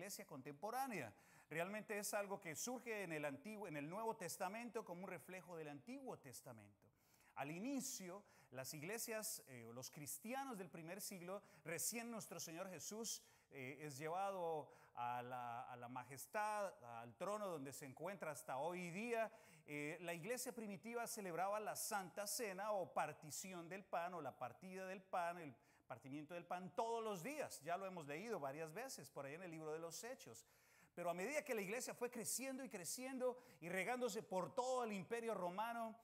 iglesia contemporánea. Realmente es algo que surge en el Nuevo Testamento como un reflejo del Antiguo Testamento. Al inicio, las iglesias, los cristianos del primer siglo, recién nuestro Señor Jesús es llevado a la majestad, al trono donde se encuentra hasta hoy día. La iglesia primitiva celebraba la Santa Cena o partición del pan o la partida del pan, el partimiento del pan todos los días. Ya lo hemos leído varias veces por ahí en el libro de los Hechos. Pero a medida que la iglesia fue creciendo y regándose por todo el imperio romano,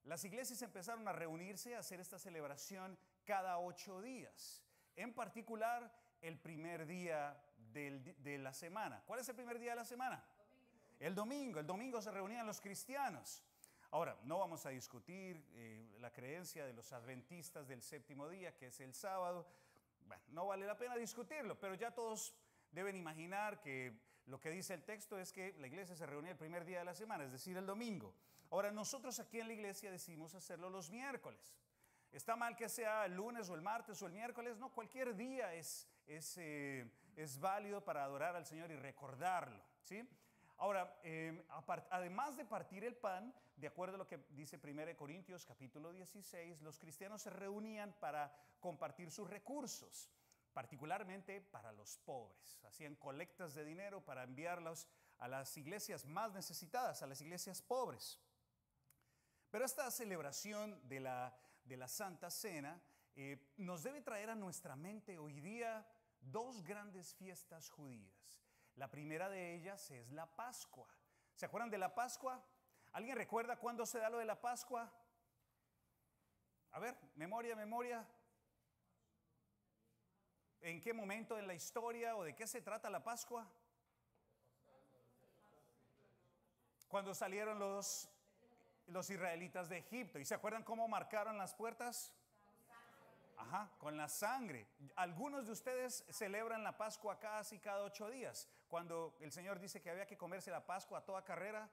las iglesias empezaron a reunirse a hacer esta celebración cada 8 días. En particular, el primer día de la semana. ¿Cuál es el primer día de la semana? El domingo. El domingo se reunían los cristianos. Ahora, no vamos a discutir la creencia de los adventistas del séptimo día, que es el sábado. Bueno, no vale la pena discutirlo, pero ya todos deben imaginar que lo que dice el texto es que la iglesia se reunía el primer día de la semana, es decir, el domingo. Ahora, nosotros aquí en la iglesia decidimos hacerlo los miércoles. ¿Está mal que sea el lunes o el martes o el miércoles? No, cualquier día es válido para adorar al Señor y recordarlo, ¿sí? Ahora, además de partir el pan, de acuerdo a lo que dice 1 Corintios capítulo 16, los cristianos se reunían para compartir sus recursos, particularmente para los pobres. Hacían colectas de dinero para enviarlos a las iglesias más necesitadas, a las iglesias pobres. Pero esta celebración de la Santa Cena nos debe traer a nuestra mente hoy día 2 grandes fiestas judías. La primera de ellas es la Pascua. ¿Se acuerdan de la Pascua? ¿Alguien recuerda cuándo se da lo de la Pascua? A ver, memoria. ¿En qué momento en la historia o de qué se trata la Pascua? Cuando salieron los israelitas de Egipto. ¿Y se acuerdan cómo marcaron las puertas? Ajá, con la sangre. Algunos de ustedes celebran la Pascua casi cada 8 días. Cuando el Señor dice que había que comerse la Pascua a toda carrera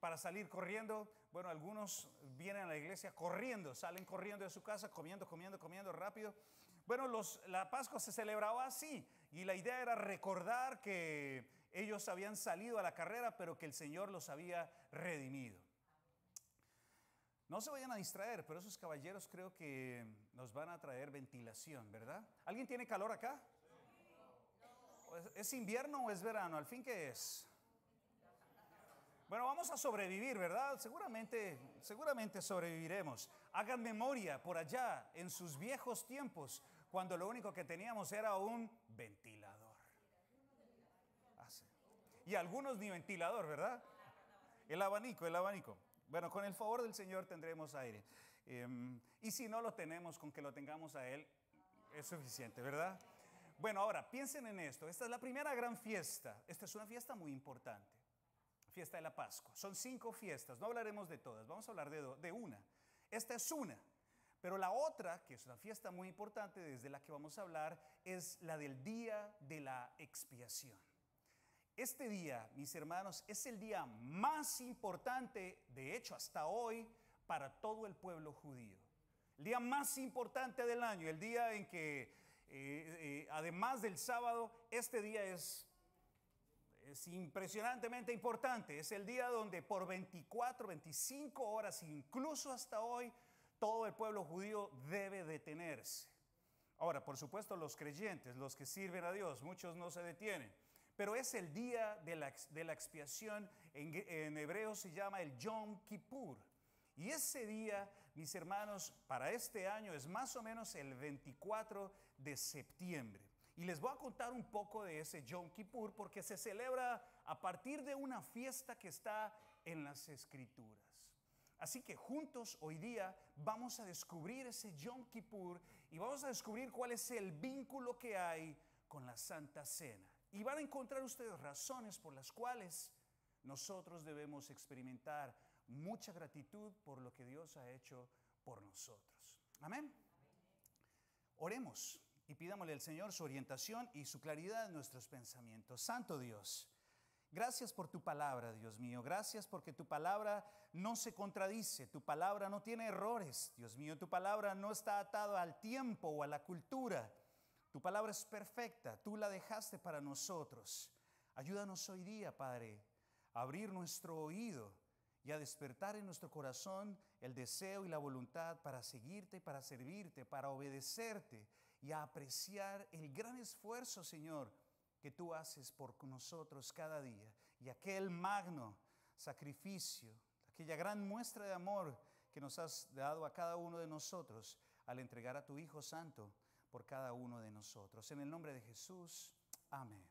para salir corriendo. Bueno, algunos vienen a la iglesia corriendo, salen corriendo de su casa, comiendo rápido. Bueno, la Pascua se celebraba así y la idea era recordar que ellos habían salido a la carrera, pero que el Señor los había redimido. No se vayan a distraer, pero esos caballeros creo que nos van a traer ventilación, ¿verdad? ¿Alguien tiene calor acá? ¿Es invierno o es verano? ¿Al fin qué es? Bueno, vamos a sobrevivir, ¿verdad? Seguramente sobreviviremos. Hagan memoria por allá, en sus viejos tiempos, cuando lo único que teníamos era un ventilador. Sí. Y algunos ni ventilador, ¿verdad? El abanico. Bueno, con el favor del Señor tendremos aire. Y si no lo tenemos, con que lo tengamos a Él, es suficiente, ¿verdad? Bueno, ahora, piensen en esto. Esta es la primera gran fiesta. Esta es una fiesta muy importante. Fiesta de la Pascua. Son 5 fiestas. No hablaremos de todas. Vamos a hablar de una. Esta es una. Pero la otra, que es una fiesta muy importante, desde la que vamos a hablar, es la del día de la expiación. Este día, mis hermanos, es el día más importante, de hecho, hasta hoy, para todo el pueblo judío. El día más importante del año, el día en que, además del sábado, este día es impresionantemente importante. Es el día donde por 24, 25 horas, incluso hasta hoy, todo el pueblo judío debe detenerse. Ahora, por supuesto, los creyentes, los que sirven a Dios, muchos no se detienen. Pero es el día de la expiación, en hebreo se llama el Yom Kippur. Y ese día, mis hermanos, para este año es más o menos el 24 de septiembre. Y les voy a contar un poco de ese Yom Kippur porque se celebra a partir de una fiesta que está en las Escrituras. Así que juntos hoy día vamos a descubrir ese Yom Kippur y vamos a descubrir cuál es el vínculo que hay con la Santa Cena. Y van a encontrar ustedes razones por las cuales nosotros debemos experimentar mucha gratitud por lo que Dios ha hecho por nosotros. Amén. Oremos y pidámosle al Señor su orientación y su claridad en nuestros pensamientos. Santo Dios, gracias por tu palabra, Dios mío. Gracias porque tu palabra no se contradice. Tu palabra no tiene errores, Dios mío. Tu palabra no está atada al tiempo o a la cultura. Tu palabra es perfecta, tú la dejaste para nosotros. Ayúdanos hoy día, Padre, a abrir nuestro oído y a despertar en nuestro corazón el deseo y la voluntad para seguirte, para servirte, para obedecerte y a apreciar el gran esfuerzo, Señor, que tú haces por nosotros cada día. Y aquel magno sacrificio, aquella gran muestra de amor que nos has dado a cada uno de nosotros al entregar a tu Hijo Santo por cada uno de nosotros. En el nombre de Jesús, amén.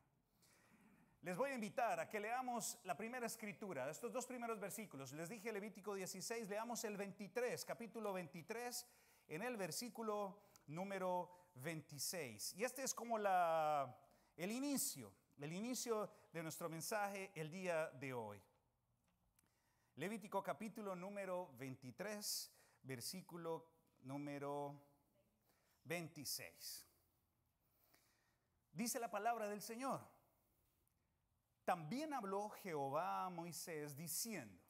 Les voy a invitar a que leamos la primera escritura, estos dos primeros versículos. Les dije Levítico 16, leamos el 23, capítulo 23, en el versículo número 26. Y este es como el inicio de nuestro mensaje el día de hoy. Levítico capítulo número 23, versículo número 26. Dice la palabra del Señor. También habló Jehová a Moisés diciendo: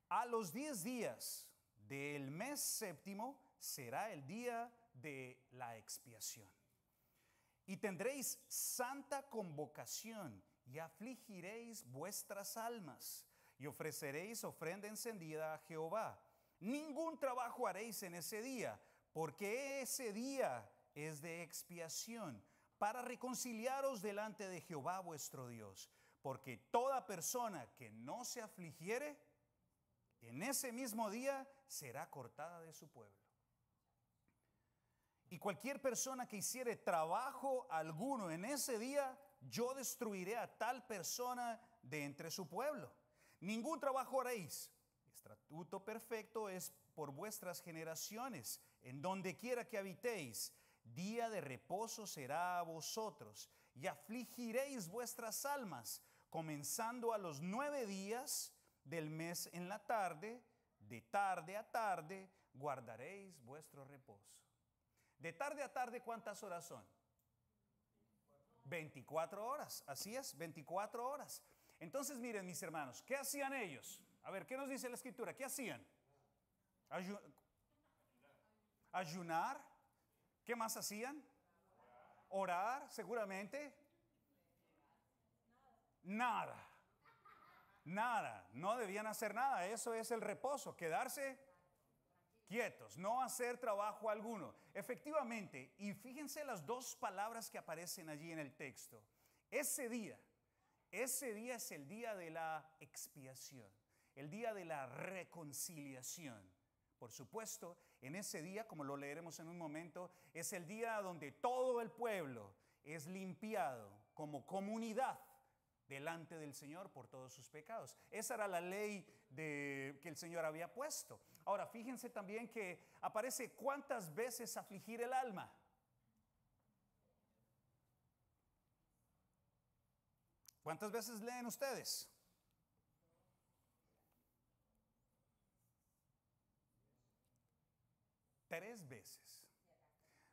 a los 10 días del mes séptimo será el día de la expiación. Y tendréis santa convocación y afligiréis vuestras almas y ofreceréis ofrenda encendida a Jehová. Ningún trabajo haréis en ese día, porque ese día es de expiación, para reconciliaros delante de Jehová vuestro Dios. Porque toda persona que no se afligiere, en ese mismo día será cortada de su pueblo. Y cualquier persona que hiciere trabajo alguno en ese día, yo destruiré a tal persona de entre su pueblo. Ningún trabajo haréis. Estatuto perfecto es por vuestras generaciones, en donde quiera que habitéis. Día de reposo será a vosotros, y afligiréis vuestras almas, comenzando a los 9 días del mes en la tarde, de tarde a tarde, guardaréis vuestro reposo. De tarde a tarde, ¿cuántas horas son? 24 horas, así es, 24 horas. Entonces, miren, mis hermanos, ¿qué hacían ellos? A ver, ¿qué nos dice la Escritura? ¿Qué hacían? Ayunar. ¿Qué más hacían? Orar, seguramente. Nada. No debían hacer nada. Eso es el reposo, quedarse quietos, no hacer trabajo alguno. Efectivamente, y fíjense las dos palabras que aparecen allí en el texto. Ese día es el día de la expiación, el día de la reconciliación. Por supuesto, en ese día, como lo leeremos en un momento, es el día donde todo el pueblo es limpiado como comunidad delante del Señor por todos sus pecados. Esa era la ley que el Señor había puesto. Ahora, fíjense también que aparece cuántas veces afligir el alma. ¿Cuántas veces leen ustedes? Tres veces.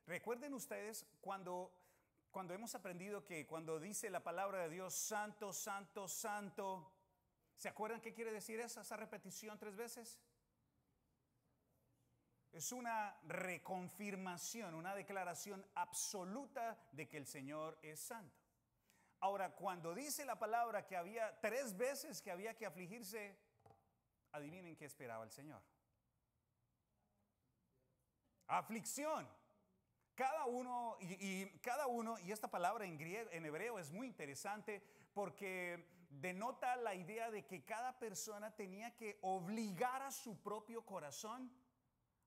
Recuerden ustedes cuando hemos aprendido que cuando dice la palabra de Dios, santo, santo, santo, ¿se acuerdan qué quiere decir esa repetición 3 veces? Es una reconfirmación, una declaración absoluta de que el Señor es santo. Ahora, cuando dice la palabra que había 3 veces que había que afligirse, adivinen qué esperaba el Señor. Aflicción. Cada uno, y esta palabra en hebreo es muy interesante porque denota la idea de que cada persona tenía que obligar a su propio corazón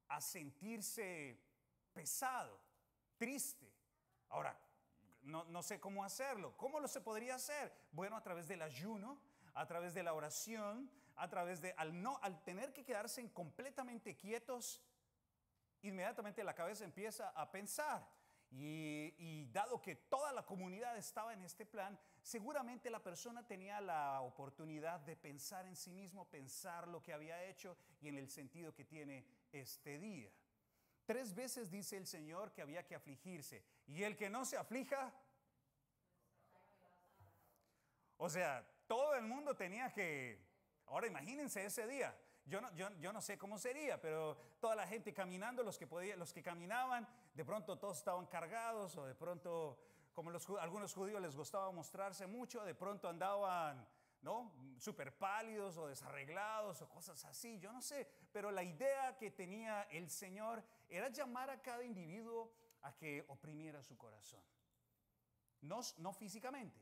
a sentirse pesado, triste. Ahora, no sé cómo hacerlo. ¿Cómo lo se podría hacer? Bueno, a través del ayuno, a través de la oración, a través de, al tener que quedarse completamente quietos, inmediatamente la cabeza empieza a pensar. Y dado que toda la comunidad estaba en este plan, seguramente la persona tenía la oportunidad de pensar en sí mismo, pensar lo que había hecho y en el sentido que tiene este día. 3 veces dice el Señor que había que afligirse. Y el que no se aflija, o sea, todo el mundo tenía que... Ahora imagínense ese día. Yo no sé cómo sería, pero toda la gente caminando, los que caminaban, de pronto todos estaban cargados o de pronto como algunos judíos les gustaba mostrarse mucho, de pronto andaban, ¿no?, súper pálidos o desarreglados o cosas así, yo no sé, pero la idea que tenía el Señor era llamar a cada individuo a que oprimiera su corazón. No físicamente,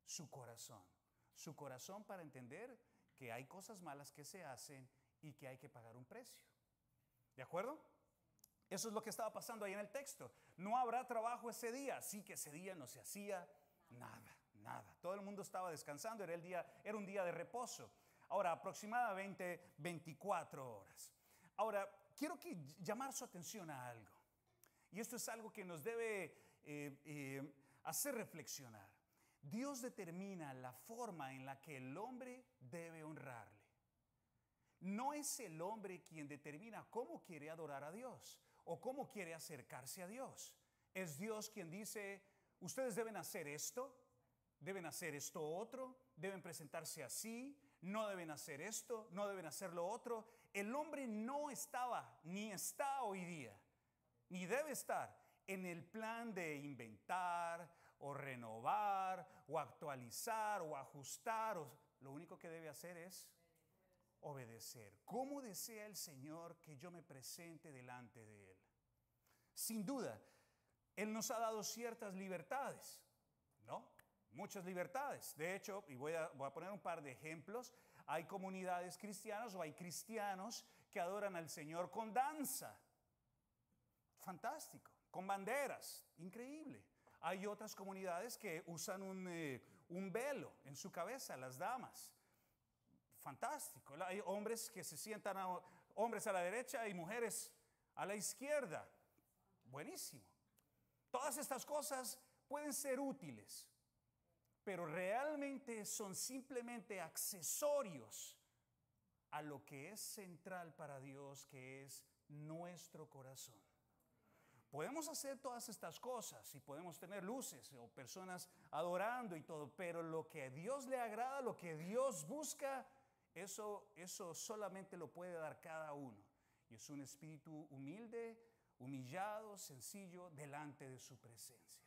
su corazón para entender que hay cosas malas que se hacen y que hay que pagar un precio. ¿De acuerdo? Eso es lo que estaba pasando ahí en el texto. No habrá trabajo ese día, así que ese día no se hacía nada. Todo el mundo estaba descansando, era un día de reposo. Ahora, aproximadamente 24 horas. Ahora, quiero llamar su atención a algo. Y esto es algo que nos debe hacer reflexionar. Dios determina la forma en la que el hombre debe honrarle. No es el hombre quien determina cómo quiere adorar a Dios o cómo quiere acercarse a Dios. Es Dios quien dice, ustedes deben hacer esto otro, deben presentarse así, no deben hacer esto, no deben hacer lo otro. El hombre no estaba, ni está hoy día, ni debe estar en el plan de inventar o renovar o actualizar o ajustar. Lo único que debe hacer es obedecer. ¿Cómo desea el Señor que yo me presente delante de Él? Sin duda, Él nos ha dado ciertas libertades, ¿no? Muchas libertades. De hecho, y voy a poner un par de ejemplos, hay comunidades cristianas o hay cristianos que adoran al Señor con danza. Fantástico. Con banderas. Increíble. Hay otras comunidades que usan un velo en su cabeza, las damas. Fantástico. Hay hombres que se sientan, hombres a la derecha y mujeres a la izquierda. Buenísimo. Todas estas cosas pueden ser útiles, pero realmente son simplemente accesorios a lo que es central para Dios, que es nuestro corazón. Podemos hacer todas estas cosas y podemos tener luces o personas adorando y todo, pero lo que a Dios le agrada, lo que Dios busca, eso solamente lo puede dar cada uno. Y es un espíritu humilde, humillado, sencillo, delante de su presencia.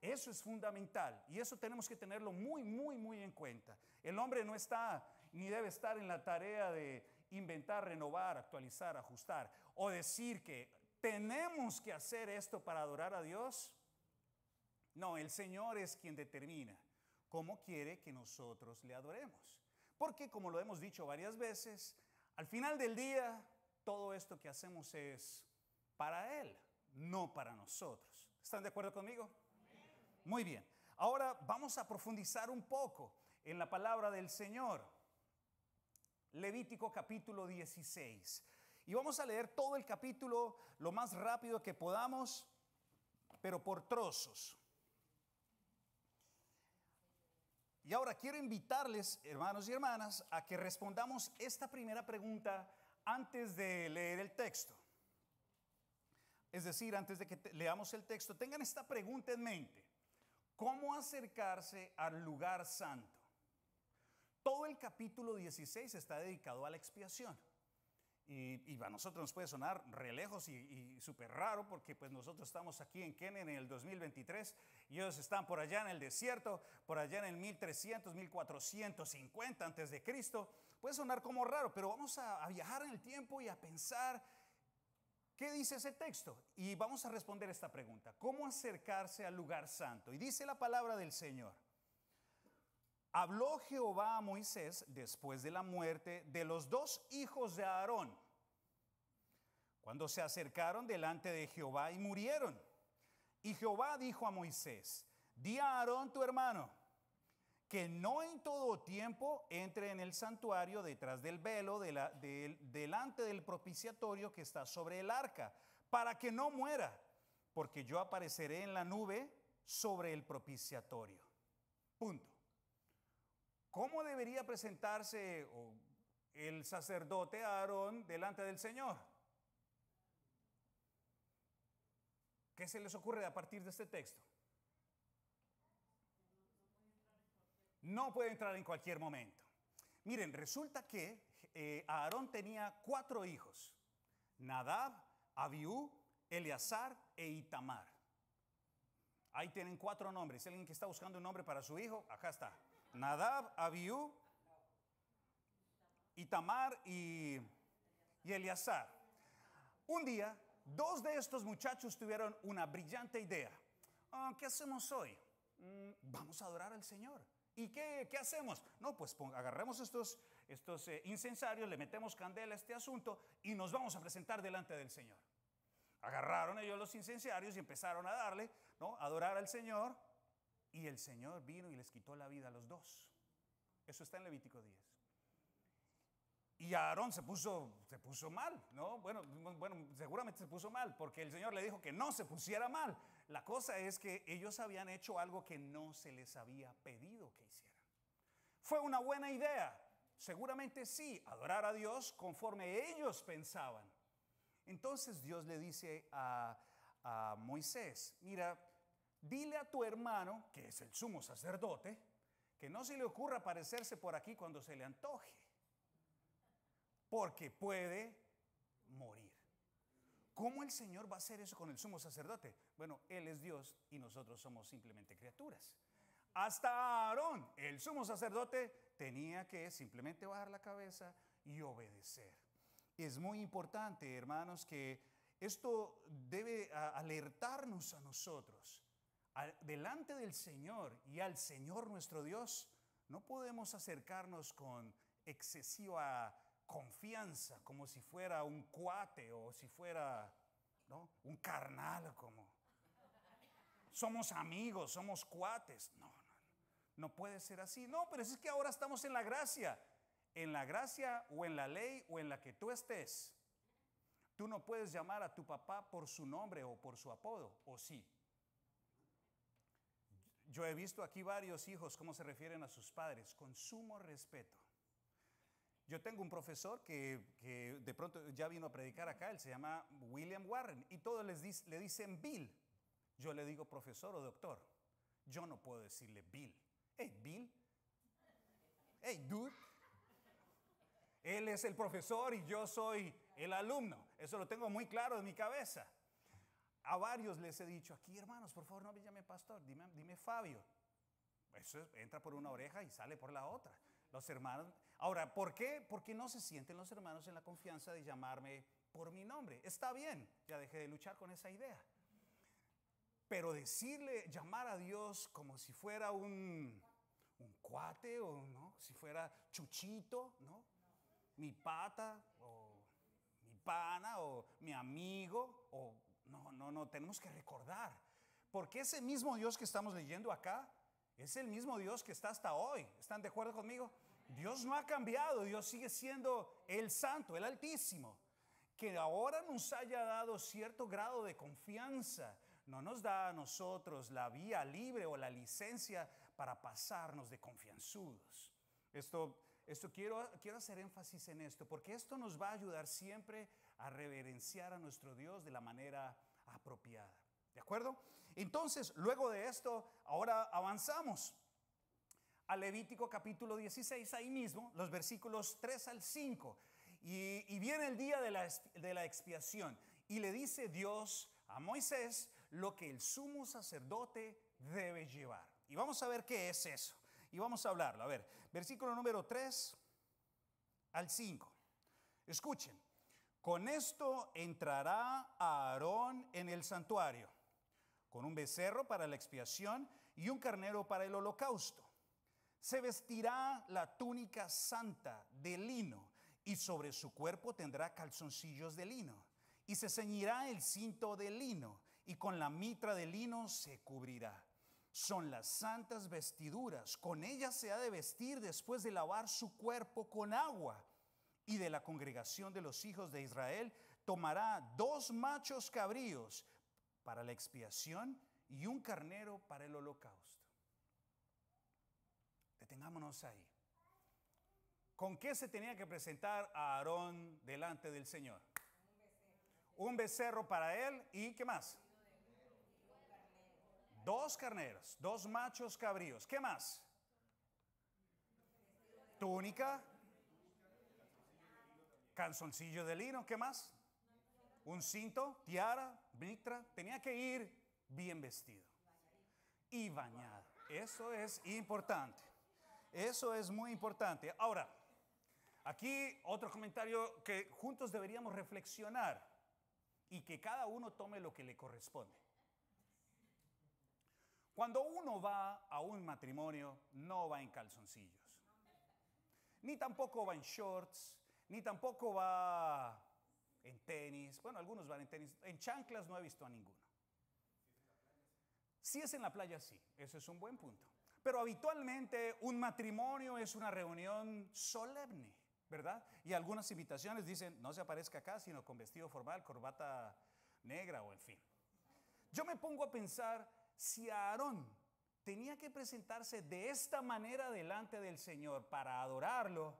Eso es fundamental y eso tenemos que tenerlo muy en cuenta. El hombre no está ni debe estar en la tarea de inventar, renovar, actualizar, ajustar o decir que tenemos que hacer esto para adorar a Dios. No, el Señor es quien determina cómo quiere que nosotros le adoremos. Porque, como lo hemos dicho varias veces, al final del día, todo esto que hacemos es para Él, no para nosotros. ¿Están de acuerdo conmigo? Muy bien. Ahora vamos a profundizar un poco en la palabra del Señor. Levítico capítulo 16. Y vamos a leer todo el capítulo lo más rápido que podamos, pero por trozos. Y ahora quiero invitarles, hermanos y hermanas, a que respondamos esta primera pregunta antes de leer el texto. Es decir, antes de que leamos el texto, tengan esta pregunta en mente. ¿Cómo acercarse al lugar santo? Todo el capítulo 16 está dedicado a la expiación. Y a nosotros nos puede sonar re lejos y súper raro porque pues nosotros estamos aquí en Kenia en el 2023 y ellos están por allá en el desierto, por allá en el 1300, 1450 antes de Cristo. Puede sonar como raro, pero vamos a viajar en el tiempo y a pensar qué dice ese texto. Y vamos a responder esta pregunta. ¿Cómo acercarse al lugar santo? Y dice la palabra del Señor. Habló Jehová a Moisés después de la muerte de los dos hijos de Aarón, cuando se acercaron delante de Jehová y murieron. Y Jehová dijo a Moisés, di a Aarón tu hermano, que no en todo tiempo entre en el santuario detrás del velo delante del propiciatorio que está sobre el arca, para que no muera, porque yo apareceré en la nube sobre el propiciatorio. Punto. ¿Cómo debería presentarse el sacerdote Aarón delante del Señor? ¿Qué se les ocurre a partir de este texto? No puede entrar en cualquier momento. Miren, resulta que Aarón tenía 4 hijos: Nadab, Abiú, Eleazar e Itamar. Ahí tienen 4 nombres. Si alguien que está buscando un nombre para su hijo, acá está. Nadab, Abiú, Itamar y Eleazar. Un día, 2 de estos muchachos tuvieron una brillante idea. ¿Qué hacemos hoy? Vamos a adorar al Señor. ¿Y qué hacemos? No, pues agarremos estos incensarios, le metemos candela a este asunto y nos vamos a presentar delante del Señor. Agarraron ellos los incensarios y empezaron a darle, ¿no?, a adorar al Señor. Y el Señor vino y les quitó la vida a los 2. Eso está en Levítico 10. Y Aarón se puso mal, ¿no? Bueno, seguramente se puso mal porque el Señor le dijo que no se pusiera mal. La cosa es que ellos habían hecho algo que no se les había pedido que hicieran. ¿Fue una buena idea? Seguramente sí, adorar a Dios conforme ellos pensaban. Entonces Dios le dice a Moisés, mira, dile a tu hermano, que es el sumo sacerdote, que no se le ocurra aparecerse por aquí cuando se le antoje, porque puede morir. ¿Cómo el Señor va a hacer eso con el sumo sacerdote? Bueno, Él es Dios y nosotros somos simplemente criaturas. Hasta Aarón, el sumo sacerdote, tenía que simplemente bajar la cabeza y obedecer. Es muy importante, hermanos, que esto debe alertarnos a nosotros. Delante del Señor y al Señor nuestro Dios, no podemos acercarnos con excesiva confianza, como si fuera un cuate o si fuera, ¿no?, un carnal, como somos amigos, somos cuates. No puede ser así. No, pero es que ahora estamos en la gracia. En la gracia o en la ley o en la que tú estés, tú no puedes llamar a tu papá por su nombre o por su apodo, ¿o sí? Yo he visto aquí varios hijos cómo se refieren a sus padres, con sumo respeto. Yo tengo un profesor que de pronto ya vino a predicar acá, él se llama William Warren, y todos le dicen Bill. Yo le digo profesor o doctor. Yo no puedo decirle Bill. Hey, Bill. Hey, dude. Él es el profesor y yo soy el alumno. Eso lo tengo muy claro en mi cabeza. A varios les he dicho, aquí hermanos, por favor no me llame pastor, dime Fabio. Eso entra por una oreja y sale por la otra. Los hermanos. Ahora, ¿por qué? Porque no se sienten los hermanos en la confianza de llamarme por mi nombre. Está bien, ya dejé de luchar con esa idea. Pero llamar a Dios como si fuera un cuate o no, si fuera Chuchito, ¿no? Mi pata o mi pana o mi amigo o no, tenemos que recordar, porque ese mismo Dios que estamos leyendo acá es el mismo Dios que está hasta hoy. ¿Están de acuerdo conmigo? Dios no ha cambiado, Dios sigue siendo el Santo, el Altísimo, que ahora nos haya dado cierto grado de confianza. No nos da a nosotros la vía libre o la licencia para pasarnos de confianzudos. Esto quiero hacer énfasis en esto, porque esto nos va a ayudar siempre a reverenciar a nuestro Dios de la manera apropiada. ¿De acuerdo? Entonces, luego de esto, ahora avanzamos a Levítico capítulo 16, ahí mismo, los versículos 3 al 5. Y viene el día de la expiación. Y le dice Dios a Moisés lo que el sumo sacerdote debe llevar. Y vamos a ver qué es eso. Y vamos a hablarlo. A ver, versículo número 3 al 5. Escuchen. Con esto entrará Aarón en el santuario, con un becerro para la expiación y un carnero para el holocausto. Se vestirá la túnica santa de lino y sobre su cuerpo tendrá calzoncillos de lino. Y se ceñirá el cinto de lino y con la mitra de lino se cubrirá. Son las santas vestiduras, con ellas se ha de vestir después de lavar su cuerpo con agua. Y de la congregación de los hijos de Israel tomará 2 machos cabríos para la expiación y un carnero para el holocausto. Detengámonos ahí. ¿Con qué se tenía que presentar a Aarón delante del Señor? Un becerro para él y ¿qué más? 2 carneros, 2 machos cabríos. ¿Qué más? Túnica, calzoncillo de lino. ¿Qué más? Un cinto, tiara, mitra. Tenía que ir bien vestido. y bañado. Eso es importante. Eso es muy importante. Ahora, aquí otro comentario que juntos deberíamos reflexionar y que cada uno tome lo que le corresponde. Cuando uno va a un matrimonio, no va en calzoncillos, ni tampoco va en shorts, ni tampoco va en tenis. Bueno, algunos van en tenis. En chanclas no he visto a ninguno. Si es en la playa, sí. Ese es un buen punto. Pero habitualmente un matrimonio es una reunión solemne, ¿verdad? Y algunas invitaciones dicen, no se aparezca acá, sino con vestido formal, corbata negra o en fin. Yo me pongo a pensar, si Aarón tenía que presentarse de esta manera delante del Señor para adorarlo,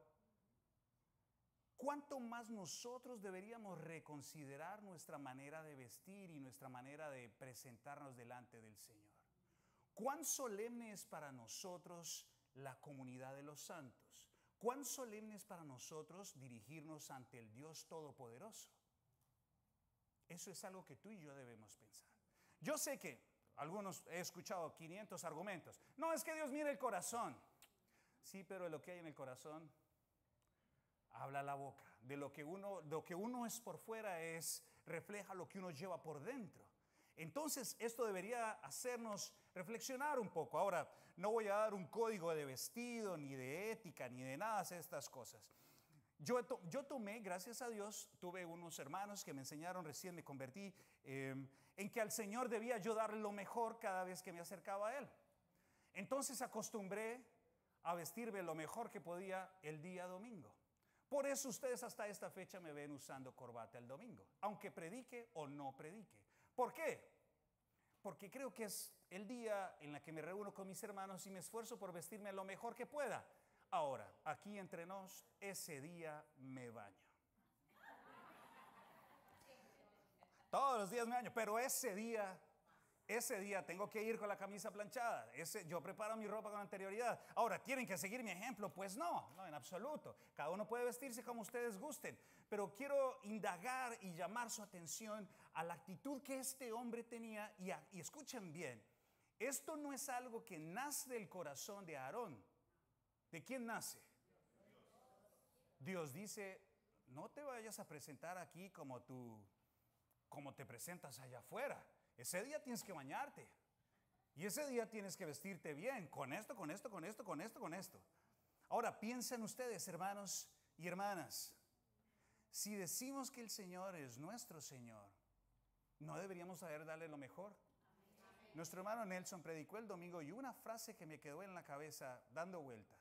¿cuánto más nosotros deberíamos reconsiderar nuestra manera de vestir y nuestra manera de presentarnos delante del Señor? ¿Cuán solemne es para nosotros la comunidad de los santos? ¿Cuán solemne es para nosotros dirigirnos ante el Dios Todopoderoso? Eso es algo que tú y yo debemos pensar. Yo sé que algunos he escuchado 500 argumentos. No, es que Dios mira el corazón. Sí, pero de lo que hay en el corazón habla la boca. De lo que uno es por fuera refleja lo que uno lleva por dentro. Entonces, esto debería hacernos reflexionar un poco. Ahora, no voy a dar un código de vestido, ni de ética, ni de nada de estas cosas. Yo tomé, gracias a Dios, tuve unos hermanos que me enseñaron, recién me convertí, en que al Señor debía yo darle lo mejor cada vez que me acercaba a Él. Entonces acostumbré a vestirme lo mejor que podía el día domingo. Por eso ustedes hasta esta fecha me ven usando corbata el domingo, aunque predique o no predique. ¿Por qué? Porque creo que es el día en el que me reúno con mis hermanos y me esfuerzo por vestirme lo mejor que pueda. Ahora, aquí entre nos, ese día me baño. Todos los días me baño, pero ese día tengo que ir con la camisa planchada. Yo preparo mi ropa con anterioridad. Ahora, ¿tienen que seguir mi ejemplo? Pues no, en absoluto. Cada uno puede vestirse como ustedes gusten. Pero quiero indagar y llamar su atención a la actitud que este hombre tenía. Y escuchen bien, esto no es algo que nace del corazón de Aarón. ¿De quién nace? Dios dice, no te vayas a presentar aquí como te presentas allá afuera. Ese día tienes que bañarte. Y ese día tienes que vestirte bien. Con esto. Ahora piensen ustedes, hermanos y hermanas. Si decimos que el Señor es nuestro Señor, ¿no deberíamos saber darle lo mejor? Nuestro hermano Nelson predicó el domingo y una frase que me quedó en la cabeza dando vueltas.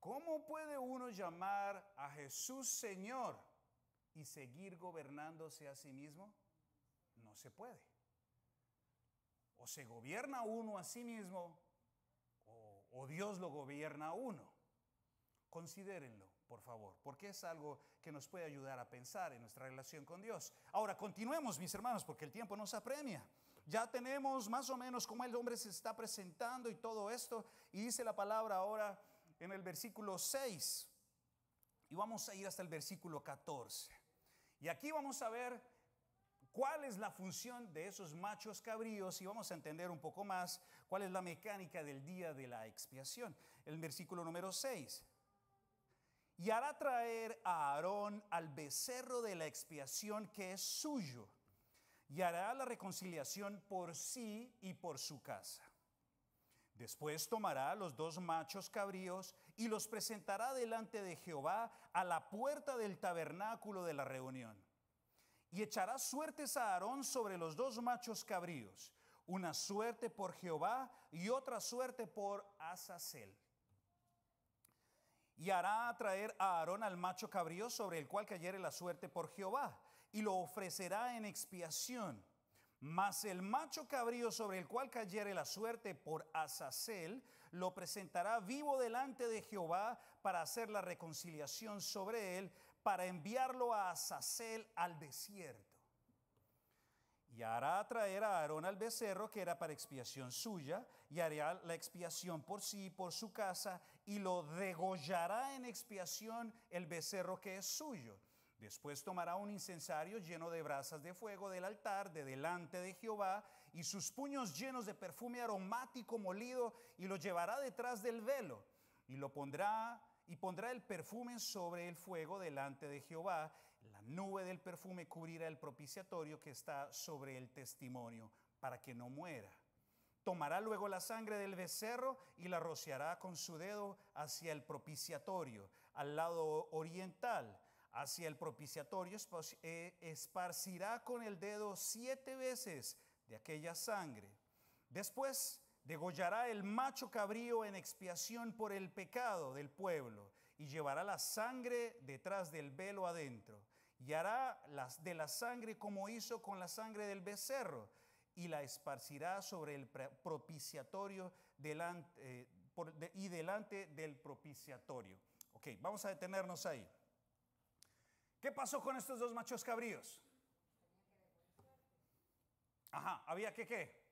¿Cómo puede uno llamar a Jesús Señor y seguir gobernándose a sí mismo? No se puede. O se gobierna uno a sí mismo o Dios lo gobierna a uno. Considérenlo, por favor, porque es algo que nos puede ayudar a pensar en nuestra relación con Dios. Ahora, continuemos, mis hermanos, porque el tiempo nos apremia. Ya tenemos más o menos cómo el hombre se está presentando y todo esto. Y dice la palabra ahora en el versículo 6. Y vamos a ir hasta el versículo 14. Y aquí vamos a ver cuál es la función de esos machos cabríos y vamos a entender un poco más cuál es la mecánica del día de la expiación. El versículo número 6. Y hará traer a Aarón al becerro de la expiación que es suyo, y hará la reconciliación por sí y por su casa. Después tomará los 2 machos cabríos y los presentará delante de Jehová a la puerta del tabernáculo de la reunión. Y echará suertes a Aarón sobre los 2 machos cabríos, una suerte por Jehová y otra suerte por Azazel. Y hará traer a Aarón al macho cabrío sobre el cual cayere la suerte por Jehová, y lo ofrecerá en expiación. Mas el macho cabrío sobre el cual cayere la suerte por Azazel, lo presentará vivo delante de Jehová para hacer la reconciliación sobre él, para enviarlo a Azazel al desierto. Y hará traer a Aarón al becerro que era para expiación suya, y hará la expiación por sí y por su casa, y lo degollará en expiación el becerro que es suyo. Después tomará un incensario lleno de brasas de fuego del altar de delante de Jehová y sus puños llenos de perfume aromático molido y lo llevará detrás del velo y pondrá el perfume sobre el fuego delante de Jehová. La nube del perfume cubrirá el propiciatorio que está sobre el testimonio para que no muera. Tomará luego la sangre del becerro y la rociará con su dedo hacia el propiciatorio, al lado oriental. Hacia el propiciatorio esparcirá con el dedo 7 veces de aquella sangre. Después degollará el macho cabrío en expiación por el pecado del pueblo y llevará la sangre detrás del velo adentro. Y hará de la sangre como hizo con la sangre del becerro y la esparcirá sobre el propiciatorio delante del propiciatorio. Ok, vamos a detenernos ahí. ¿Qué pasó con estos dos machos cabríos? Ajá, había que ¿qué?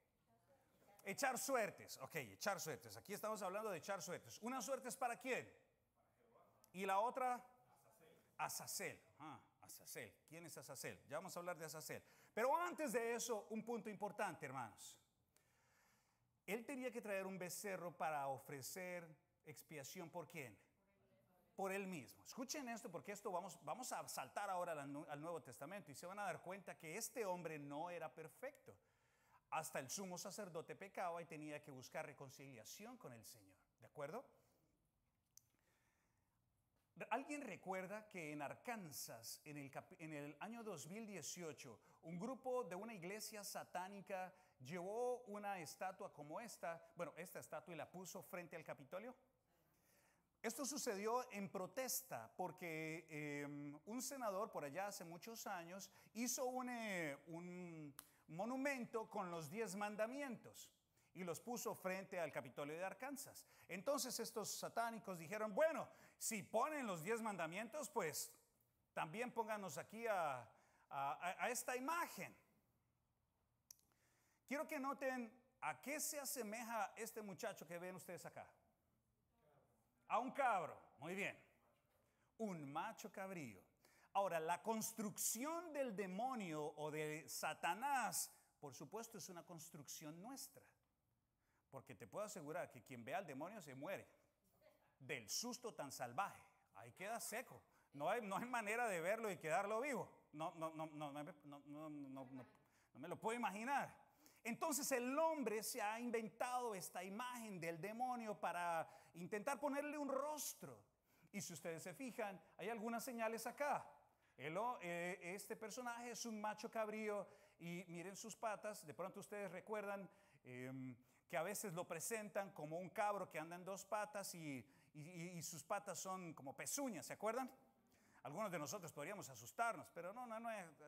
Echar suertes. Ok, echar suertes. Aquí estamos hablando de echar suertes. ¿Una suerte es para quién? Y la otra, Azazel. Azazel. ¿Quién es Azazel? Ya vamos a hablar de Azazel. Pero antes de eso, un punto importante, hermanos. Él tenía que traer un becerro para ofrecer expiación ¿por quién? Por él mismo. Escuchen esto porque esto vamos a saltar ahora al Nuevo Testamento y se van a dar cuenta que este hombre no era perfecto. Hasta el sumo sacerdote pecaba y tenía que buscar reconciliación con el Señor. ¿De acuerdo? ¿Alguien recuerda que en Arkansas, en el año 2018, un grupo de una iglesia satánica llevó una estatua como esta, esta estatua y la puso frente al Capitolio? Esto sucedió en protesta porque un senador por allá hace muchos años hizo un monumento con los 10 mandamientos y los puso frente al Capitolio de Arkansas. Entonces estos satánicos dijeron, bueno, si ponen los 10 mandamientos, pues también pónganos aquí a esta imagen. Quiero que noten a qué se asemeja este muchacho que ven ustedes acá. A un cabro, muy bien. Un macho cabrío. Ahora, la construcción del demonio o de Satanás, por supuesto, es una construcción nuestra. Porque te puedo asegurar que quien ve al demonio se muere del susto tan salvaje. Ahí queda seco. No hay manera de verlo y quedarlo vivo. No me lo puedo imaginar. Entonces el hombre se ha inventado esta imagen del demonio para intentar ponerle un rostro. Y si ustedes se fijan, hay algunas señales acá. Este personaje es un macho cabrío y miren sus patas. De pronto ustedes recuerdan que a veces lo presentan como un cabro que anda en 2 patas y sus patas son como pezuñas, ¿se acuerdan? Algunos de nosotros podríamos asustarnos, pero no,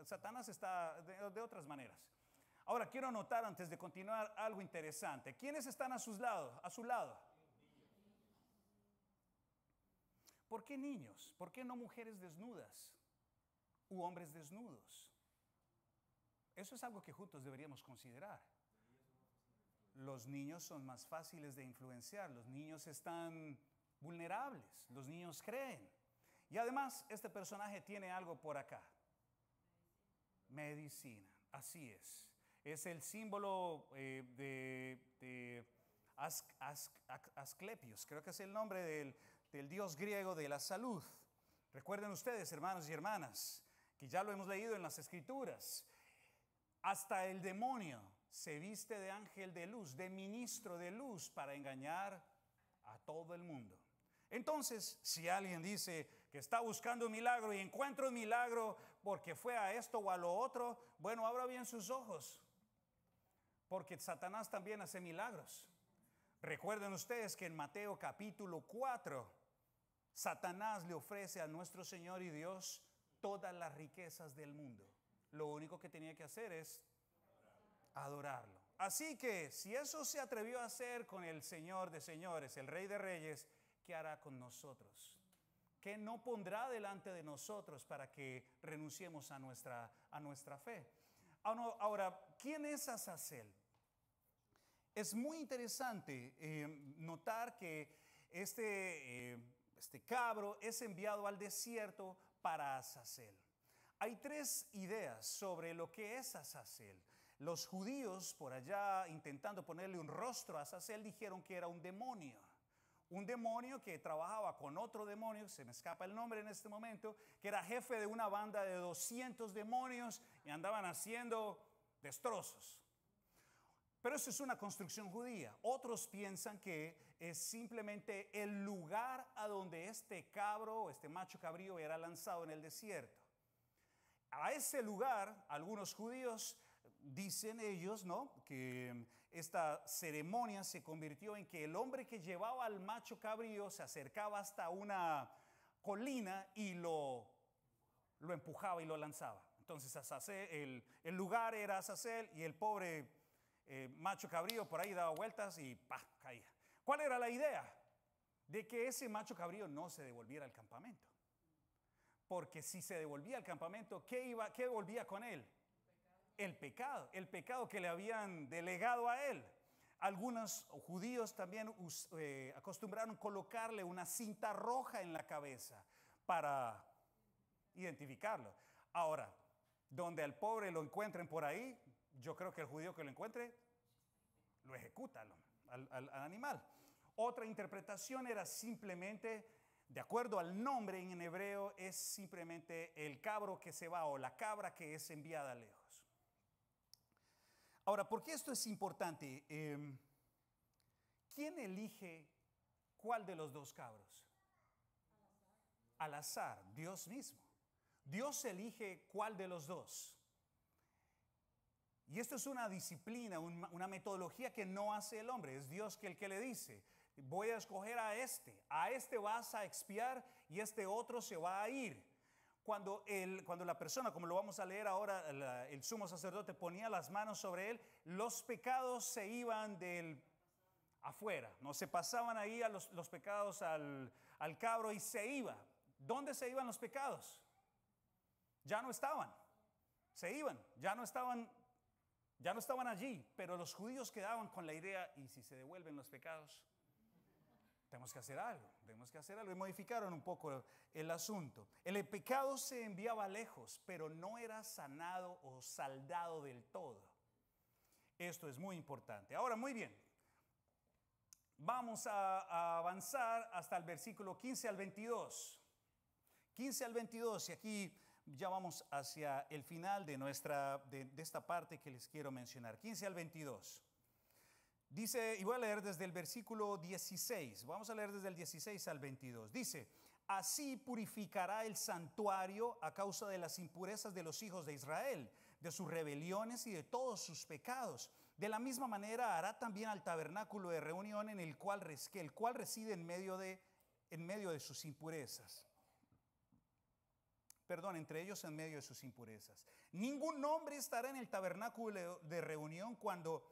Satanás está de otras maneras. Ahora quiero notar antes de continuar algo interesante. ¿Quiénes están a su lado? ¿Por qué niños? ¿Por qué no mujeres desnudas u hombres desnudos? Eso es algo que juntos deberíamos considerar. Los niños son más fáciles de influenciar, los niños están vulnerables, los niños creen. Y además este personaje tiene algo por acá. Medicina, así es. Es el símbolo de Asclepios, creo que es el nombre del dios griego de la salud. Recuerden ustedes, hermanos y hermanas, que ya lo hemos leído en las Escrituras. Hasta el demonio se viste de ángel de luz, de ministro de luz, para engañar a todo el mundo. Entonces, si alguien dice que está buscando un milagro y encuentra un milagro porque fue a esto o a lo otro, bueno, abra bien sus ojos. Porque Satanás también hace milagros. Recuerden ustedes que en Mateo capítulo 4, Satanás le ofrece a nuestro Señor y Dios todas las riquezas del mundo. Lo único que tenía que hacer es adorarlo. Así que si eso se atrevió a hacer con el Señor de señores, el Rey de reyes, ¿qué hará con nosotros? ¿Qué no pondrá delante de nosotros para que renunciemos a nuestra fe? Ahora, ¿quién es Azazel? Es muy interesante notar que este cabro es enviado al desierto para Azazel. Hay tres ideas sobre lo que es Azazel. Los judíos, por allá intentando ponerle un rostro a Azazel, dijeron que era un demonio. Un demonio que trabajaba con otro demonio, se me escapa el nombre en este momento, que era jefe de una banda de 200 demonios y andaban haciendo destrozos. Pero eso es una construcción judía. Otros piensan que es simplemente el lugar a donde este cabro, este macho cabrío, era lanzado en el desierto. A ese lugar, algunos judíos dicen ellos, ¿no?, que esta ceremonia se convirtió en que el hombre que llevaba al macho cabrío se acercaba hasta una colina y lo empujaba y lo lanzaba. Entonces Azazel, el lugar era Azazel y el pobre macho cabrío por ahí daba vueltas y ¡pah!, caía. ¿Cuál era la idea? De que ese macho cabrío no se devolviera al campamento. Porque si se devolvía al campamento, ¿qué volvía con él? El pecado que le habían delegado a él. Algunos judíos también acostumbraron colocarle una cinta roja en la cabeza para identificarlo. Ahora, donde al pobre lo encuentren por ahí, yo creo que el judío que lo encuentre, lo ejecuta al animal. Otra interpretación era simplemente, de acuerdo al nombre en hebreo, es simplemente el cabro que se va o la cabra que es enviada lejos. Ahora, ¿por qué esto es importante? ¿Quién elige cuál de los dos cabros? Al azar, Dios mismo. Dios elige cuál de los dos. Y esto es una disciplina, una metodología que no hace el hombre. Es Dios el que le dice, voy a escoger a este vas a expiar y este otro se va a ir. Cuando la persona, como lo vamos a leer ahora, el sumo sacerdote ponía las manos sobre él, los pecados se iban del afuera, no se pasaban ahí a los pecados al cabro y se iba. ¿Dónde se iban los pecados? Ya no estaban, se iban, ya no estaban allí, pero los judíos quedaban con la idea, ¿y si se devuelven los pecados? Tenemos que hacer algo y modificaron un poco el asunto. El pecado se enviaba lejos, pero no era sanado o saldado del todo. Esto es muy importante. Ahora, muy bien, vamos a avanzar hasta el versículo 15 al 22. 15 al 22, y aquí ya vamos hacia el final de esta parte que les quiero mencionar. 15 al 22. Dice, y voy a leer desde el versículo 16, vamos a leer desde el 16 al 22. Dice, así purificará el santuario a causa de las impurezas de los hijos de Israel, de sus rebeliones y de todos sus pecados. De la misma manera hará también al tabernáculo de reunión en el cual reside en medio de sus impurezas. Perdón, entre ellos en medio de sus impurezas. Ningún hombre estará en el tabernáculo de reunión cuando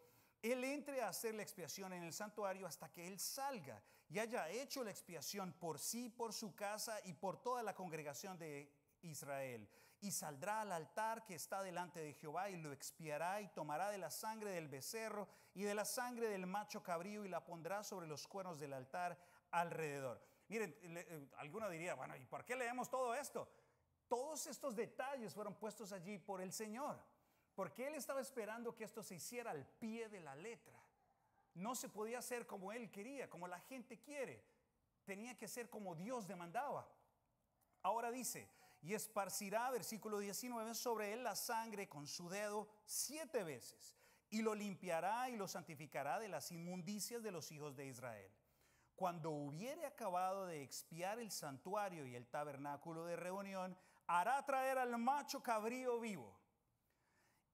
él entre a hacer la expiación en el santuario hasta que él salga y haya hecho la expiación por sí, por su casa y por toda la congregación de Israel. Y saldrá al altar que está delante de Jehová y lo expiará y tomará de la sangre del becerro y de la sangre del macho cabrío y la pondrá sobre los cuernos del altar alrededor. Miren, alguno diría, bueno, ¿y por qué leemos todo esto? Todos estos detalles fueron puestos allí por el Señor, porque Él estaba esperando que esto se hiciera al pie de la letra. No se podía hacer como Él quería, como la gente quiere. Tenía que ser como Dios demandaba. Ahora dice, y esparcirá, versículo 19, sobre él la sangre con su dedo 7 veces, y lo limpiará y lo santificará de las inmundicias de los hijos de Israel. Cuando hubiere acabado de expiar el santuario y el tabernáculo de reunión, hará traer al macho cabrío vivo.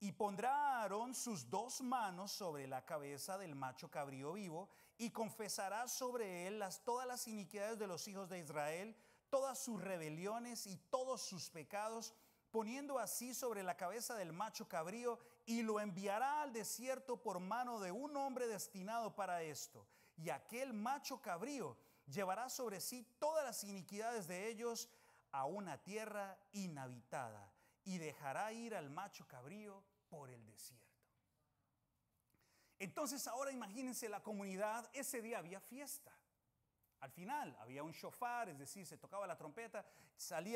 Y pondrá a Aarón sus 2 manos sobre la cabeza del macho cabrío vivo y confesará sobre él todas las iniquidades de los hijos de Israel, todas sus rebeliones y todos sus pecados, poniendo así sobre la cabeza del macho cabrío, y lo enviará al desierto por mano de un hombre destinado para esto. Y aquel macho cabrío llevará sobre sí todas las iniquidades de ellos a una tierra inhabitada, y dejará ir al macho cabrío por el desierto. Entonces ahora imagínense la comunidad, ese día había fiesta. Al final había un shofar, es decir, se tocaba la trompeta,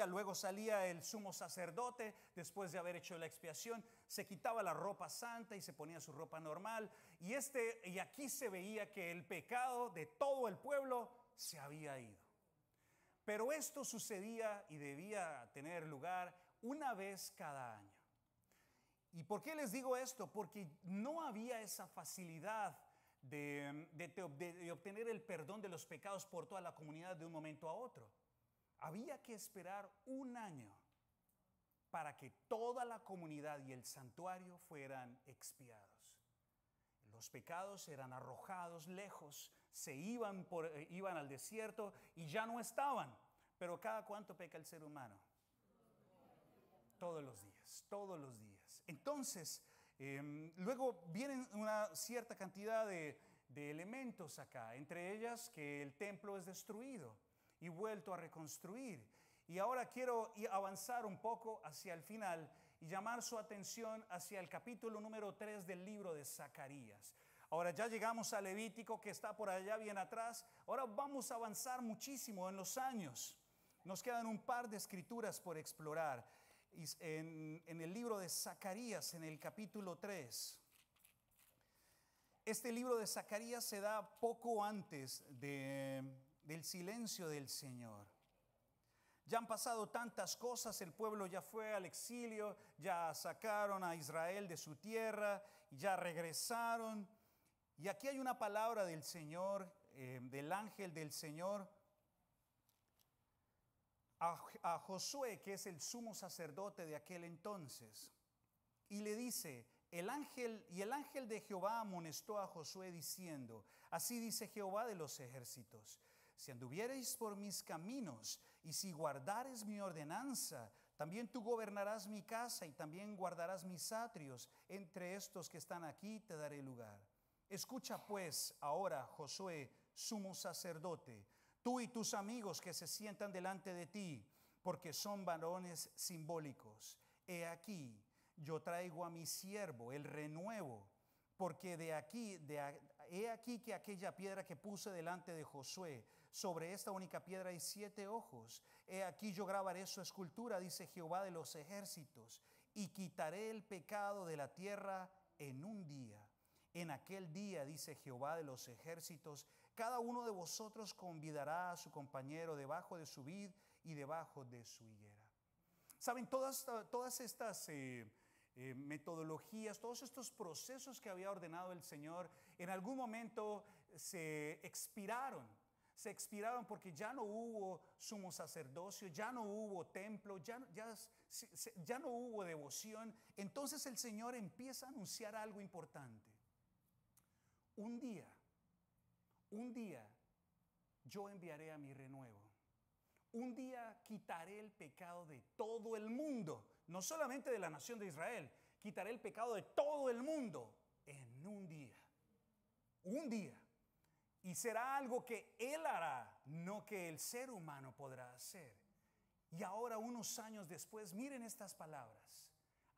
luego salía el sumo sacerdote, después de haber hecho la expiación, se quitaba la ropa santa y se ponía su ropa normal. Y aquí se veía que el pecado de todo el pueblo se había ido. Pero esto sucedía y debía tener lugar una vez cada año. ¿Y por qué les digo esto? Porque no había esa facilidad de obtener el perdón de los pecados por toda la comunidad de un momento a otro. Había que esperar un año para que toda la comunidad y el santuario fueran expiados. Los pecados eran arrojados lejos, iban al desierto y ya no estaban. Pero ¿cada cuánto peca el ser humano? Todos los días, todos los días. Entonces, luego vienen una cierta cantidad de elementos acá, entre ellas que el templo es destruido y vuelto a reconstruir. Y ahora quiero avanzar un poco hacia el final y llamar su atención hacia el capítulo número 3 del libro de Zacarías. Ahora ya llegamos a Levítico, que está por allá bien atrás. Ahora vamos a avanzar muchísimo en los años. Nos quedan un par de escrituras por explorar. En el libro de Zacarías, en el capítulo 3. Este libro de Zacarías se da poco antes del silencio del Señor. Ya han pasado tantas cosas, el pueblo ya fue al exilio, ya sacaron a Israel de su tierra, ya regresaron. Y aquí hay una palabra del Señor, del ángel del Señor, a Josué, que es el sumo sacerdote de aquel entonces, y le dice, el ángel de Jehová amonestó a Josué diciendo, así dice Jehová de los ejércitos, si anduviereis por mis caminos y si guardares mi ordenanza, también tú gobernarás mi casa y también guardarás mis atrios, entre estos que están aquí te daré lugar. Escucha pues ahora, Josué, sumo sacerdote, tú y tus amigos que se sientan delante de ti, porque son varones simbólicos. He aquí, yo traigo a mi siervo el renuevo, porque he aquí que aquella piedra que puse delante de Josué, sobre esta única piedra hay 7 ojos. He aquí yo grabaré su escultura, dice Jehová de los ejércitos, y quitaré el pecado de la tierra en un día. En aquel día, dice Jehová de los ejércitos, cada uno de vosotros convidará a su compañero debajo de su vid y debajo de su higuera. Saben, todas estas metodologías, todos estos procesos que había ordenado el Señor, en algún momento se expiraron. Se expiraron porque ya no hubo sumo sacerdocio, ya no hubo templo, ya no hubo devoción. Entonces el Señor empieza a anunciar algo importante. Un día yo enviaré a mi renuevo. Un día quitaré el pecado de todo el mundo, no solamente de la nación de Israel, quitaré el pecado de todo el mundo en un día. Un día. Y será algo que Él hará, no que el ser humano podrá hacer. Y ahora, unos años después, miren estas palabras.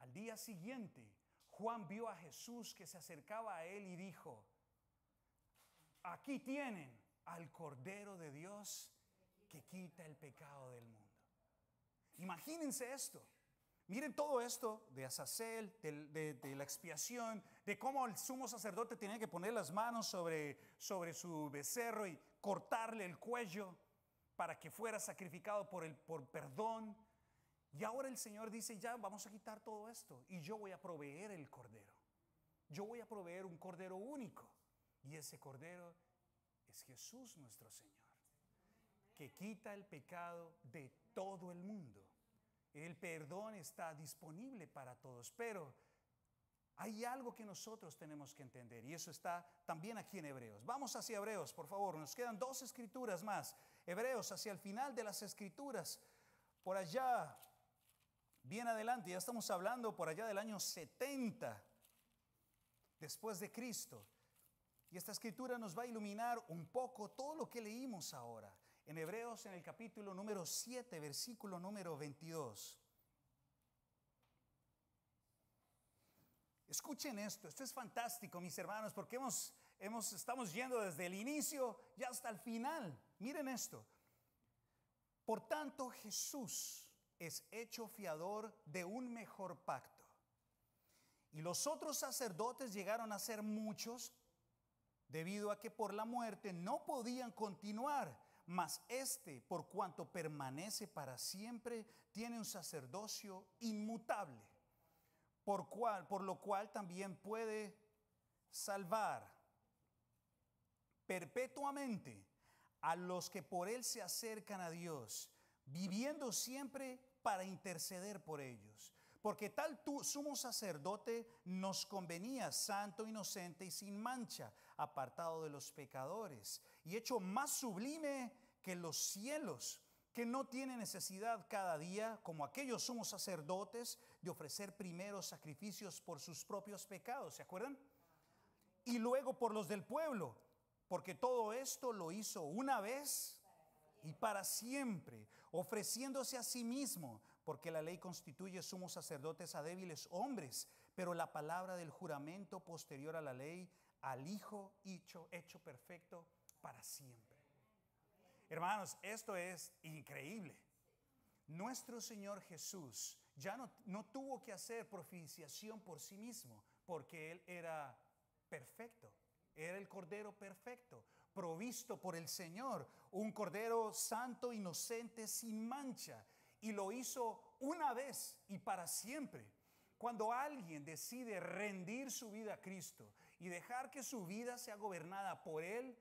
Al día siguiente, Juan vio a Jesús que se acercaba a él y dijo, aquí tienen al Cordero de Dios que quita el pecado del mundo. Imagínense esto. Miren todo esto de Azazel, de la expiación, de cómo el sumo sacerdote tenía que poner las manos sobre su becerro y cortarle el cuello para que fuera sacrificado por perdón. Y ahora el Señor dice, ya vamos a quitar todo esto y yo voy a proveer el cordero. Yo voy a proveer un cordero único. Y ese cordero es Jesús nuestro Señor, que quita el pecado de todo el mundo. El perdón está disponible para todos, pero hay algo que nosotros tenemos que entender y eso está también aquí en Hebreos. Vamos hacia Hebreos, por favor. Nos quedan 2 escrituras más. Hebreos, hacia el final de las escrituras, por allá, bien adelante, ya estamos hablando por allá del año 70 después de Cristo. Y esta escritura nos va a iluminar un poco todo lo que leímos ahora. En Hebreos, en el capítulo número 7, versículo número 22. Escuchen esto es fantástico, mis hermanos, porque estamos yendo desde el inicio y hasta el final. Miren esto. Por tanto, Jesús es hecho fiador de un mejor pacto. Y los otros sacerdotes llegaron a ser muchos, debido a que por la muerte no podían continuar. Mas este, por cuanto permanece para siempre, tiene un sacerdocio inmutable, por lo cual también puede salvar perpetuamente a los que por él se acercan a Dios, viviendo siempre para interceder por ellos. Porque tal sumo sacerdote nos convenía, santo, inocente y sin mancha, apartado de los pecadores, y hecho más sublime que los cielos, que no tiene necesidad cada día, como aquellos sumos sacerdotes, de ofrecer primero sacrificios por sus propios pecados, ¿se acuerdan? Y luego por los del pueblo, porque todo esto lo hizo una vez y para siempre, ofreciéndose a sí mismo, porque la ley constituye sumos sacerdotes a débiles hombres, pero la palabra del juramento posterior a la ley, al Hijo hecho perfecto para siempre. Hermanos, esto es increíble. Nuestro Señor Jesús ya no tuvo que hacer propiciación por sí mismo, porque Él era perfecto, era el Cordero perfecto, provisto por el Señor, un Cordero santo, inocente, sin mancha, y lo hizo una vez y para siempre. Cuando alguien decide rendir su vida a Cristo y dejar que su vida sea gobernada por Él,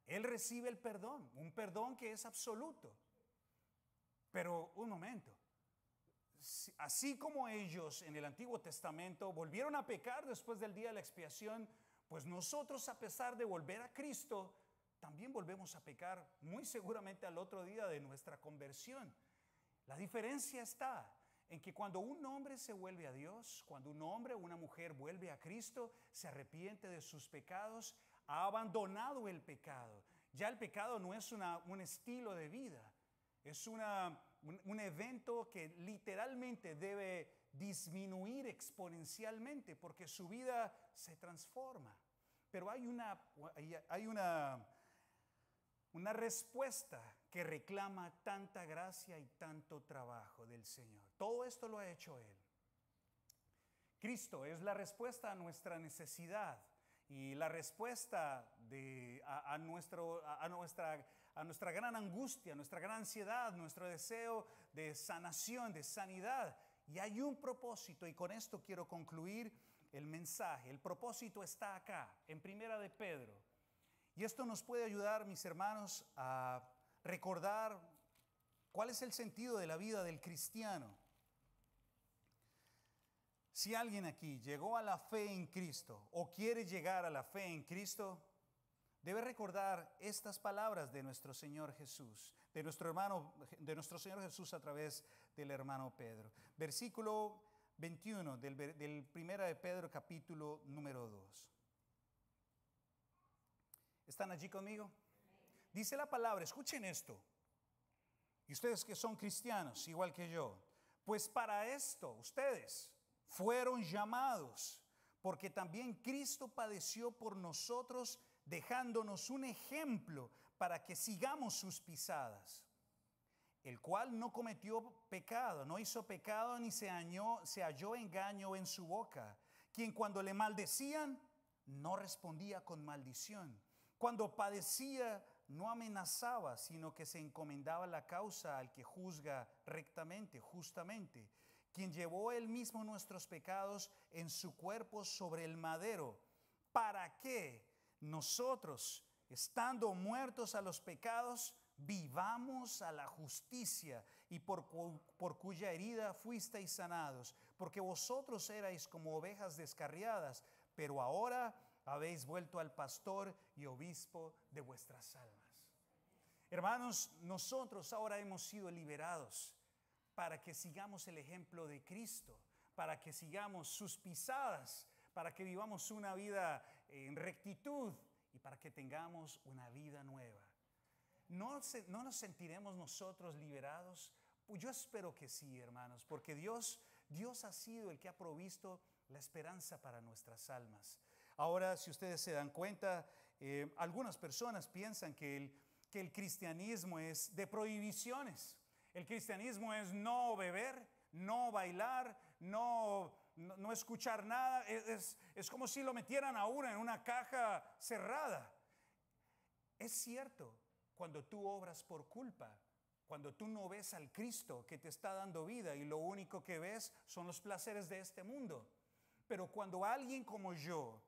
Él recibe el perdón, un perdón que es absoluto. Pero un momento, así como ellos en el Antiguo Testamento volvieron a pecar después del día de la expiación, pues nosotros, a pesar de volver a Cristo, también volvemos a pecar muy seguramente al otro día de nuestra conversión. La diferencia está en que cuando un hombre se vuelve a Dios, cuando un hombre o una mujer vuelve a Cristo, se arrepiente de sus pecados, ha abandonado el pecado. Ya el pecado no es un estilo de vida, es un evento que literalmente debe disminuir exponencialmente porque su vida se transforma. Pero hay una respuesta que reclama tanta gracia y tanto trabajo del Señor. Todo esto lo ha hecho Él. Cristo es la respuesta a nuestra necesidad y la respuesta a nuestra gran angustia, a nuestra gran ansiedad, nuestro deseo de sanación, de sanidad. Y hay un propósito, y con esto quiero concluir el mensaje. El propósito está acá, en Primera de Pedro. Y esto nos puede ayudar, mis hermanos, a recordar cuál es el sentido de la vida del cristiano. Si alguien aquí llegó a la fe en Cristo o quiere llegar a la fe en Cristo, debe recordar estas palabras de nuestro Señor Jesús, de nuestro Señor Jesús a través del hermano Pedro. Versículo 21 del Primera de Pedro, capítulo número 2. ¿Están allí conmigo? Dice la palabra, escuchen esto. Y ustedes que son cristianos, igual que yo, pues para esto ustedes fueron llamados, porque también Cristo padeció por nosotros, dejándonos un ejemplo para que sigamos sus pisadas, el cual no cometió pecado, no hizo pecado ni se halló engaño en su boca, quien cuando le maldecían no respondía con maldición, cuando padecía no amenazaba, sino que se encomendaba la causa al que juzga rectamente, justamente, quien llevó él mismo nuestros pecados en su cuerpo sobre el madero, para que nosotros, estando muertos a los pecados, vivamos a la justicia, y por cuya herida fuisteis sanados, porque vosotros erais como ovejas descarriadas, pero ahora habéis vuelto al pastor y obispo de vuestras almas. Hermanos, nosotros ahora hemos sido liberados para que sigamos el ejemplo de Cristo, para que sigamos sus pisadas, para que vivamos una vida en rectitud y para que tengamos una vida nueva. ¿No nos sentiremos nosotros liberados? Pues yo espero que sí, hermanos, porque Dios ha sido el que ha provisto la esperanza para nuestras almas. Ahora, si ustedes se dan cuenta, algunas personas piensan que el cristianismo es de prohibiciones. El cristianismo es no beber, no bailar, no escuchar nada. Es como si lo metieran a uno en una caja cerrada. Es cierto, cuando tú obras por culpa, cuando tú no ves al Cristo que te está dando vida y lo único que ves son los placeres de este mundo. Pero cuando alguien como yo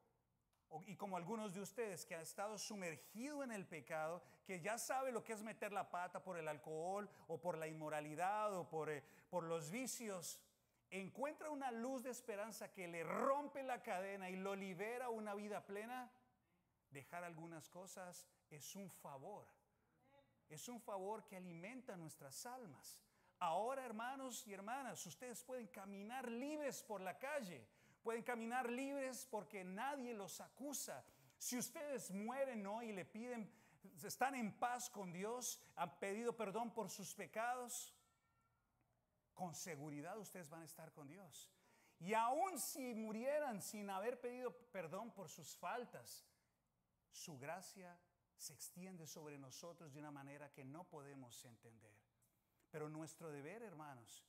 y como algunos de ustedes que han estado sumergido en el pecado, que ya sabe lo que es meter la pata por el alcohol o por la inmoralidad o por los vicios, encuentra una luz de esperanza que le rompe la cadena y lo libera a una vida plena, dejar algunas cosas es un favor. Es un favor que alimenta nuestras almas. Ahora, hermanos y hermanas, ustedes pueden caminar libres por la calle. Pueden caminar libres porque nadie los acusa. Si ustedes mueren hoy y le piden, están en paz con Dios, han pedido perdón por sus pecados, con seguridad ustedes van a estar con Dios. Y aun si murieran sin haber pedido perdón por sus faltas, su gracia se extiende sobre nosotros de una manera que no podemos entender. Pero nuestro deber, hermanos,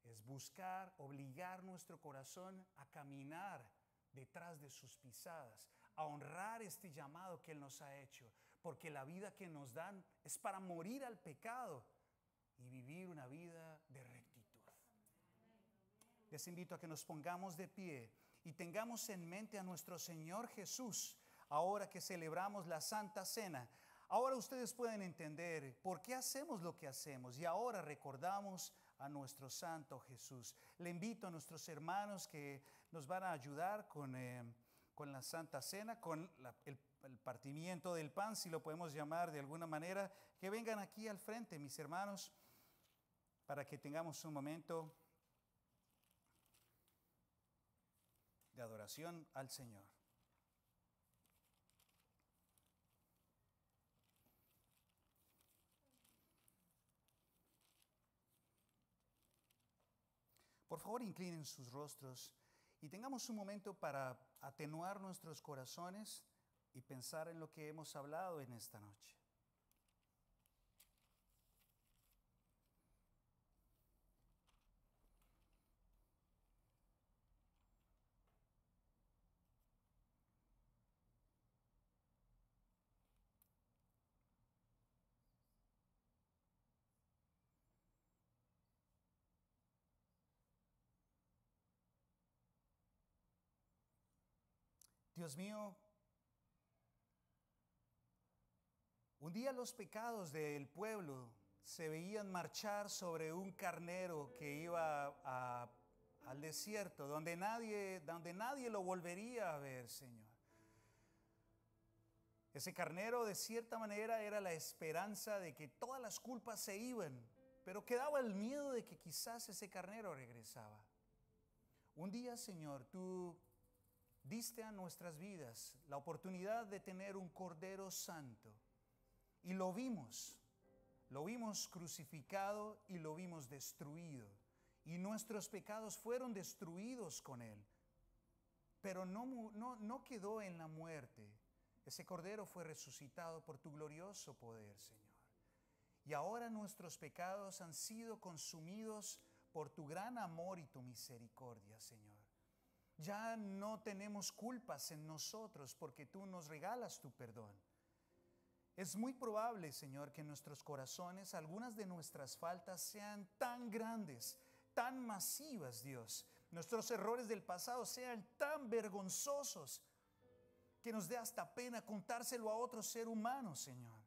es buscar, obligar nuestro corazón a caminar detrás de sus pisadas, a honrar este llamado que Él nos ha hecho, porque la vida que nos dan es para morir al pecado y vivir una vida de rectitud. Les invito a que nos pongamos de pie y tengamos en mente a nuestro Señor Jesús. Ahora que celebramos la Santa Cena, ahora ustedes pueden entender por qué hacemos lo que hacemos y ahora recordamos a nuestro Santo Jesús. Le invito a nuestros hermanos que nos van a ayudar con la Santa Cena, con el partimiento del pan, si lo podemos llamar de alguna manera, que vengan aquí al frente, mis hermanos, para que tengamos un momento de adoración al Señor. Por favor, inclinen sus rostros y tengamos un momento para atenuar nuestros corazones y pensar en lo que hemos hablado en esta noche. Dios mío, un día los pecados del pueblo se veían marchar sobre un carnero que iba al desierto, donde nadie lo volvería a ver, Señor. Ese carnero de cierta manera era la esperanza de que todas las culpas se iban, pero quedaba el miedo de que quizás ese carnero regresaba. Un día, Señor, tú diste a nuestras vidas la oportunidad de tener un Cordero Santo y lo vimos crucificado y lo vimos destruido y nuestros pecados fueron destruidos con Él, pero no quedó en la muerte. Ese Cordero fue resucitado por tu glorioso poder, Señor, y ahora nuestros pecados han sido consumidos por tu gran amor y tu misericordia, Señor. Ya no tenemos culpas en nosotros porque tú nos regalas tu perdón. Es muy probable, Señor, que en nuestros corazones algunas de nuestras faltas sean tan grandes, tan masivas, Dios. Nuestros errores del pasado sean tan vergonzosos que nos dé hasta pena contárselo a otro ser humano, Señor.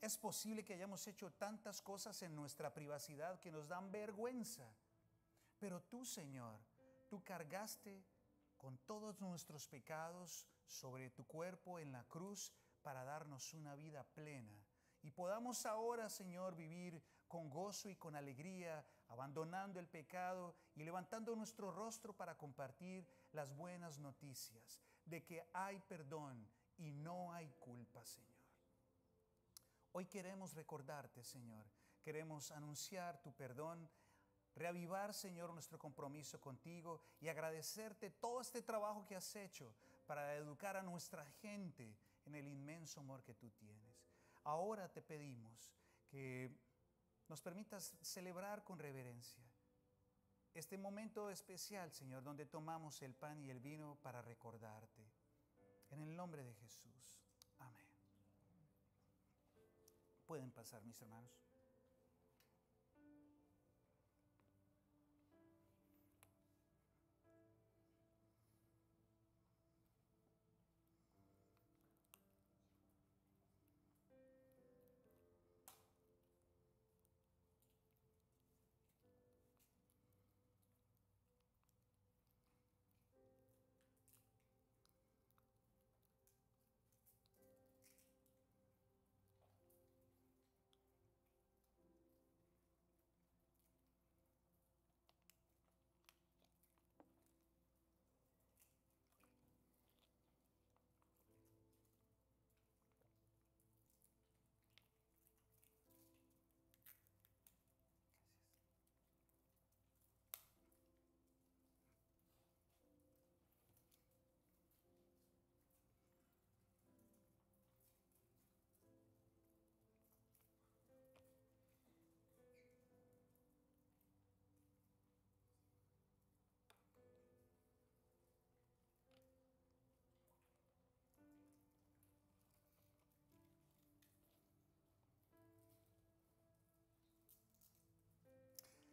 Es posible que hayamos hecho tantas cosas en nuestra privacidad que nos dan vergüenza. Pero tú, Señor, tú cargaste con todos nuestros pecados sobre tu cuerpo en la cruz para darnos una vida plena. Y podamos ahora, Señor, vivir con gozo y con alegría, abandonando el pecado y levantando nuestro rostro para compartir las buenas noticias de que hay perdón y no hay culpa, Señor. Hoy queremos recordarte, Señor, queremos anunciar tu perdón, reavivar, Señor, nuestro compromiso contigo y agradecerte todo este trabajo que has hecho para educar a nuestra gente en el inmenso amor que tú tienes. Ahora te pedimos que nos permitas celebrar con reverencia este momento especial, Señor, donde tomamos el pan y el vino para recordarte. En el nombre de Jesús. Amén. Pueden pasar, mis hermanos.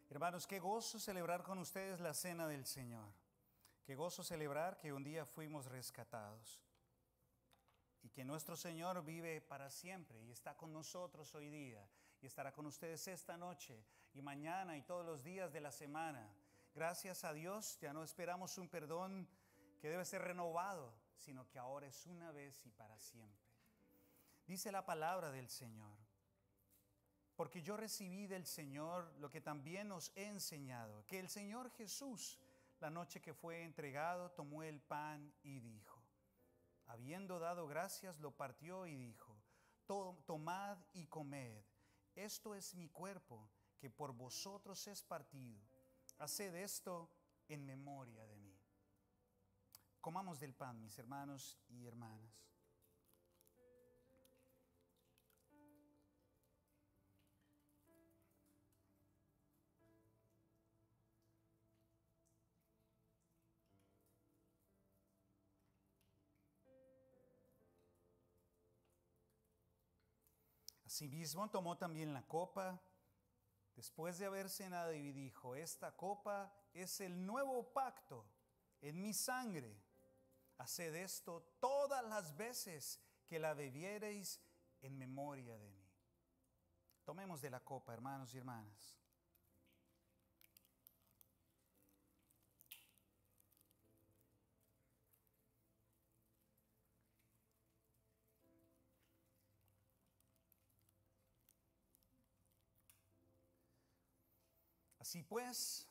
Hermanos, qué gozo celebrar con ustedes la cena del Señor. Qué gozo celebrar que un día fuimos rescatados y que nuestro Señor vive para siempre y está con nosotros hoy día y estará con ustedes esta noche y mañana y todos los días de la semana. Gracias a Dios, ya no esperamos un perdón que debe ser renovado, sino que ahora es una vez y para siempre. Dice la palabra del Señor: porque yo recibí del Señor lo que también os he enseñado, que el Señor Jesús, la noche que fue entregado, tomó el pan y dijo, habiendo dado gracias, lo partió y dijo, tomad y comed, esto es mi cuerpo, que por vosotros es partido. Haced esto en memoria de mí. Comamos del pan, mis hermanos y hermanas. Asimismo tomó también la copa, después de haber cenado, y dijo, esta copa es el nuevo pacto en mi sangre. Haced esto todas las veces que la bebiereis en memoria de mí. Tomemos de la copa, hermanos y hermanas. Así pues,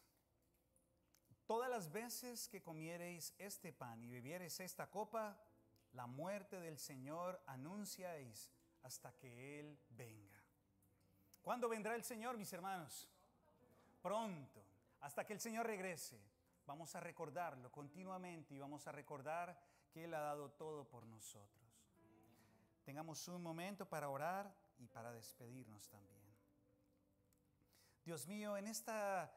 todas las veces que comiereis este pan y bebiereis esta copa, la muerte del Señor anunciáis hasta que Él venga. ¿Cuándo vendrá el Señor, mis hermanos? Pronto, hasta que el Señor regrese. Vamos a recordarlo continuamente y vamos a recordar que Él ha dado todo por nosotros. Tengamos un momento para orar y para despedirnos también. Dios mío, en esta